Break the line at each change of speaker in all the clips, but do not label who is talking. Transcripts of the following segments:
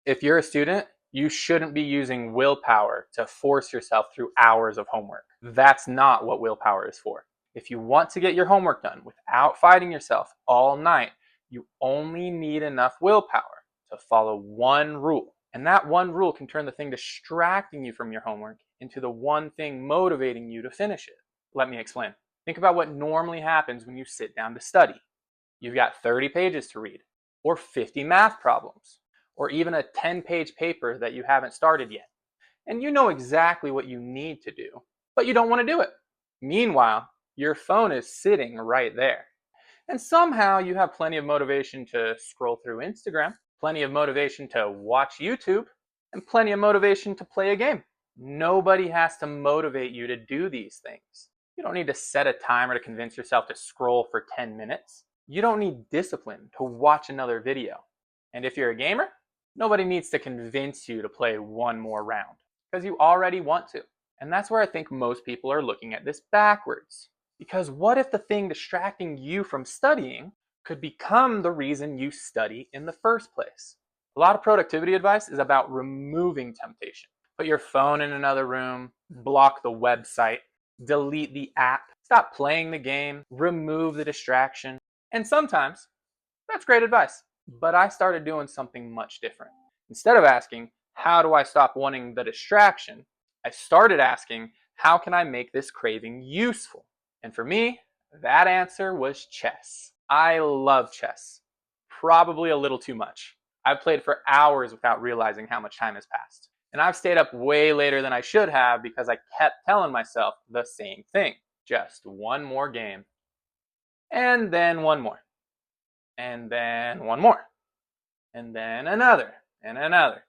If you're a student, you shouldn't be using willpower to force yourself through hours of homework. That's not what willpower is for. If you want to get your homework done without fighting yourself all night, you only need enough willpower to follow one rule. And that one rule can turn the thing distracting you from your homework into the one thing motivating you to finish it. Let me explain. Think about what normally happens when you sit down to study. You've got 30 pages to read, or 50 math problems, or even a 10-page paper that you haven't started yet. And you know exactly what you need to do, but you don't want to do it. Meanwhile, your phone is sitting right there. And somehow you have plenty of motivation to scroll through Instagram, plenty of motivation to watch YouTube, and plenty of motivation to play a game. Nobody has to motivate you to do these things. You don't need to set a timer to convince yourself to scroll for 10 minutes. You don't need discipline to watch another video. And if you're a gamer, nobody needs to convince you to play one more round, because you already want to. And that's where I think most people are looking at this backwards. Because what if the thing distracting you from studying could become the reason you study in the first place? A lot of productivity advice is about removing temptation. Put your phone in another room, block the website, delete the app, stop playing the game, remove the distraction. And sometimes that's great advice. But I started doing something much different. Instead of asking, how do I stop wanting the distraction? I started asking, how can I make this craving useful? And for me, that answer was chess. I love chess. Probably a little too much. I've played for hours without realizing how much time has passed. And I've stayed up way later than I should have because I kept telling myself the same thing. Just one more game. And then one more. And then one more. And then another. And another.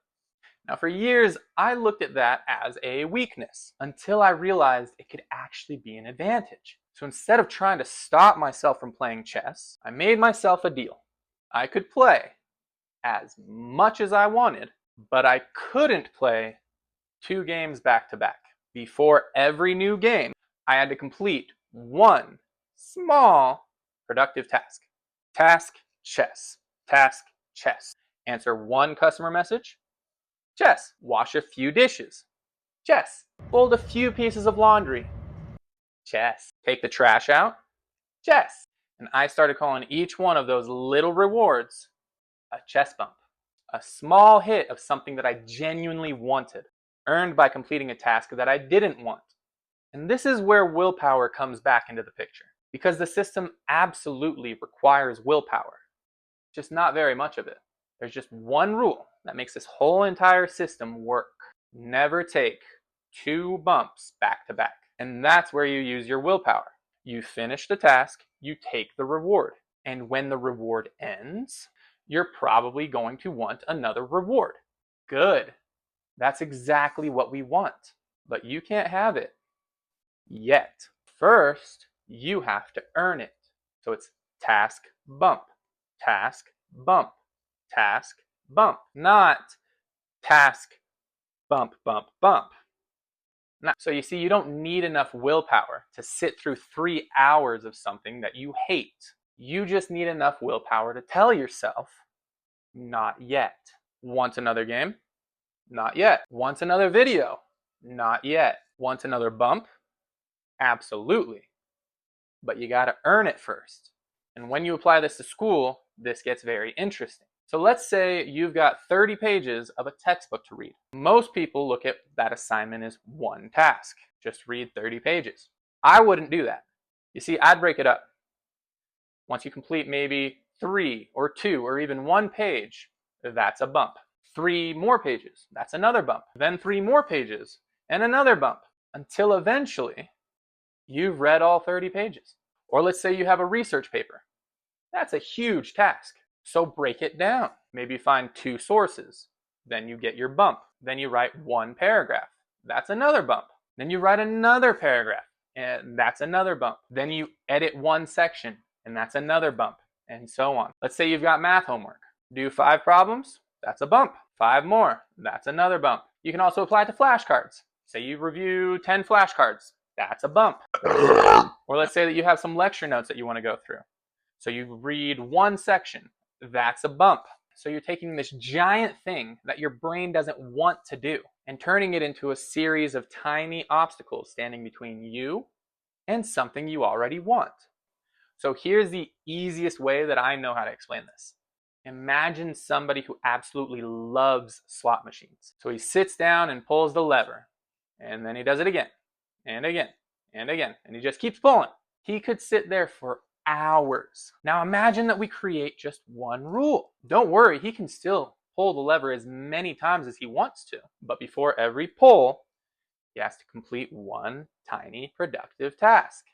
Now, for years, I looked at that as a weakness until I realized it could actually be an advantage. So instead of trying to stop myself from playing chess, I made myself a deal. I could play as much as I wanted, but I couldn't play 2 games back to back. Before every new game, I had to complete one small productive task. Task, chess. Task, chess. Answer one customer message. Chess. Wash a few dishes. Chess. Fold a few pieces of laundry. Chess. Take the trash out. Chess. And I started calling each one of those little rewards a chess bump. A small hit of something that I genuinely wanted, earned by completing a task that I didn't want. And this is where willpower comes back into the picture. Because the system absolutely requires willpower. Just not very much of it. There's just one rule that makes this whole entire system work. Never take 2 bumps back to back. And that's where you use your willpower. You finish the task, you take the reward. And when the reward ends, you're probably going to want another reward. Good. That's exactly what we want. But you can't have it yet. First, you have to earn it. So it's task, bump, task, bump, task, bump, not task, bump, bump, bump. So you see, you don't need enough willpower to sit through 3 hours of something that you hate. You just need enough willpower to tell yourself, not yet. Want another game? Not yet. Want another video? Not yet. Want another bump? Absolutely. But you gotta earn it first. And when you apply this to school, this gets very interesting. So let's say you've got 30 pages of a textbook to read. Most people look at that assignment as one task. Just read 30 pages. I wouldn't do that. You see, I'd break it up. Once you complete maybe 3 or 2 or even 1 page, that's a bump. 3 more pages, that's another bump. Then 3 more pages and another bump until eventually you've read all 30 pages. Or let's say you have a research paper. That's a huge task. So break it down. Maybe find 2 sources. Then you get your bump. Then you write 1 paragraph. That's another bump. Then you write another paragraph. And that's another bump. Then you edit 1 section. And that's another bump. And so on. Let's say you've got math homework. Do 5 problems. That's a bump. 5 more. That's another bump. You can also apply it to flashcards. Say you review 10 flashcards. That's a bump. Or let's say that you have some lecture notes that you want to go through. So you read 1 section. That's a bump. So you're taking this giant thing that your brain doesn't want to do and turning it into a series of tiny obstacles standing between you and something you already want. So here's the easiest way that I know how to explain this. Imagine somebody who absolutely loves slot machines. So he sits down and pulls the lever, and then he does it again, and again, and again, and he just keeps pulling. He could sit there for hours. Now imagine that we create just one rule. Don't worry, he can still pull the lever as many times as he wants to, but before every pull, he has to complete one tiny productive task.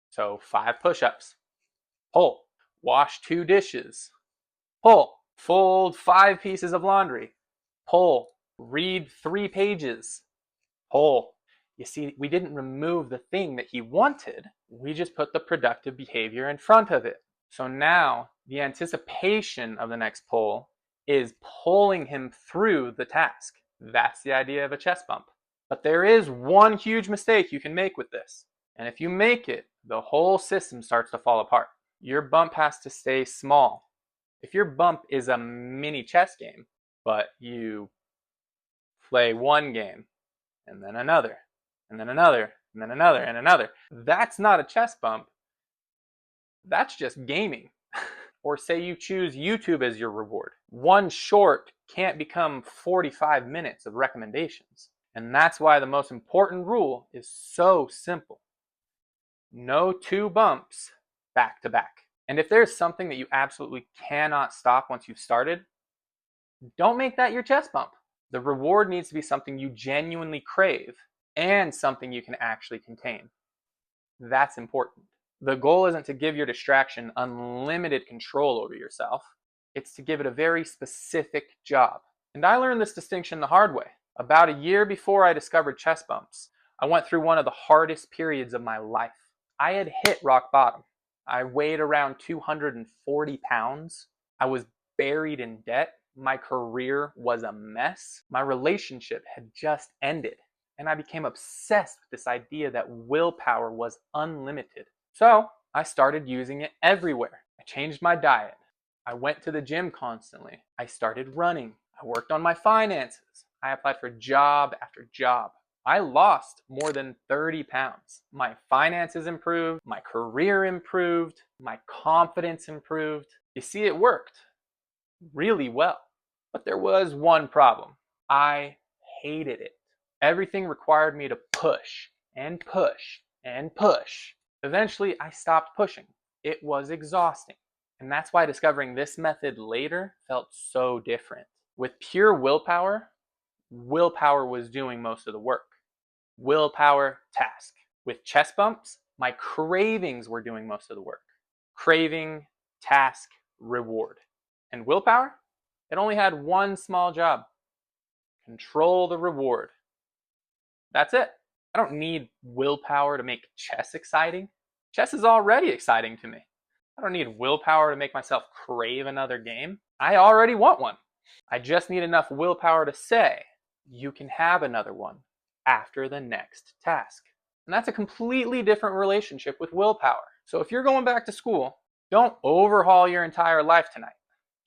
So 5 push-ups, pull. Wash 2 dishes, pull. Fold 5 pieces of laundry, pull. Read 3 pages, pull. You see, we didn't remove the thing that he wanted, we just put the productive behavior in front of it. So now the anticipation of the next pull is pulling him through the task. That's the idea of a chest bump. But there is one huge mistake you can make with this. And if you make it, the whole system starts to fall apart. Your bump has to stay small. If your bump is a mini chess game, but you play one game, and then another, and then another, and then another, and another, that's not a chess bump. That's just gaming. Or say you choose YouTube as your reward. One short can't become 45 minutes of recommendations. And that's why the most important rule is so simple. No 2 bumps back to back. And if there's something that you absolutely cannot stop once you've started, don't make that your chest bump. The reward needs to be something you genuinely crave and something you can actually contain. That's important. The goal isn't to give your distraction unlimited control over yourself. It's to give it a very specific job. And I learned this distinction the hard way. About a year before I discovered chest bumps, I went through one of the hardest periods of my life. I had hit rock bottom. I weighed around 240 pounds. I was buried in debt. My career was a mess. My relationship had just ended. And I became obsessed with this idea that willpower was unlimited. So I started using it everywhere. I changed my diet. I went to the gym constantly. I started running. I worked on my finances. I applied for job after job. I lost more than 30 pounds. My finances improved, my career improved, my confidence improved. You see, it worked really well. But there was one problem. I hated it. Everything required me to push and push and push. Eventually, I stopped pushing. It was exhausting. And that's why discovering this method later felt so different. With pure willpower, willpower was doing most of the work. Willpower, task. With chest bumps, my cravings were doing most of the work. Craving, task, reward. And willpower? It only had one small job. Control the reward. That's it. I don't need willpower to make chess exciting. Chess is already exciting to me. I don't need willpower to make myself crave another game. I already want one. I just need enough willpower to say, you can have another one after the next task. And that's a completely different relationship with willpower. So if you're going back to school, don't overhaul your entire life tonight.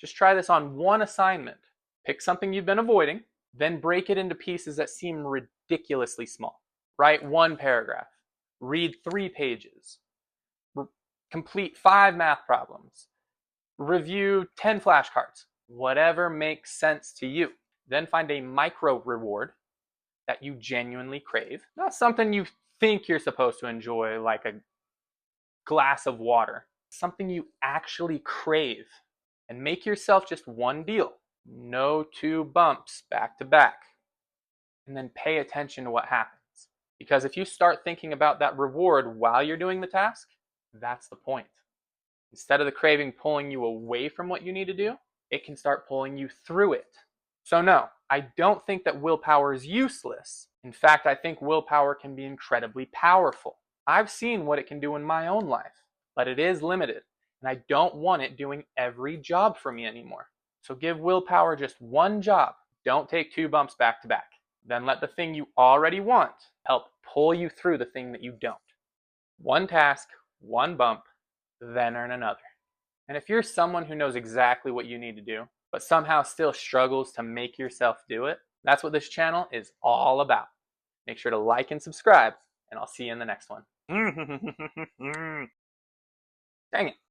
Just try this on one assignment. Pick something you've been avoiding, then break it into pieces that seem ridiculously small. Write 1 paragraph. Read 3 pages. Complete 5 math problems. Review 10 flashcards. Whatever makes sense to you. Then find a micro reward that you genuinely crave. Not something you think you're supposed to enjoy, like a glass of water. Something you actually crave. And make yourself just one deal. No 2 bumps back to back. And then pay attention to what happens. Because if you start thinking about that reward while you're doing the task, that's the point. Instead of the craving pulling you away from what you need to do, it can start pulling you through it. So no, I don't think that willpower is useless. In fact, I think willpower can be incredibly powerful. I've seen what it can do in my own life, but it is limited, and I don't want it doing every job for me anymore. So give willpower just one job. Don't take 2 bumps back to back. Then let the thing you already want help pull you through the thing that you don't. 1 task, 1 bump, then earn another. And if you're someone who knows exactly what you need to do, but somehow still struggles to make yourself do it? That's what this channel is all about. Make sure to like and subscribe, and I'll see you in the next one. Dang it.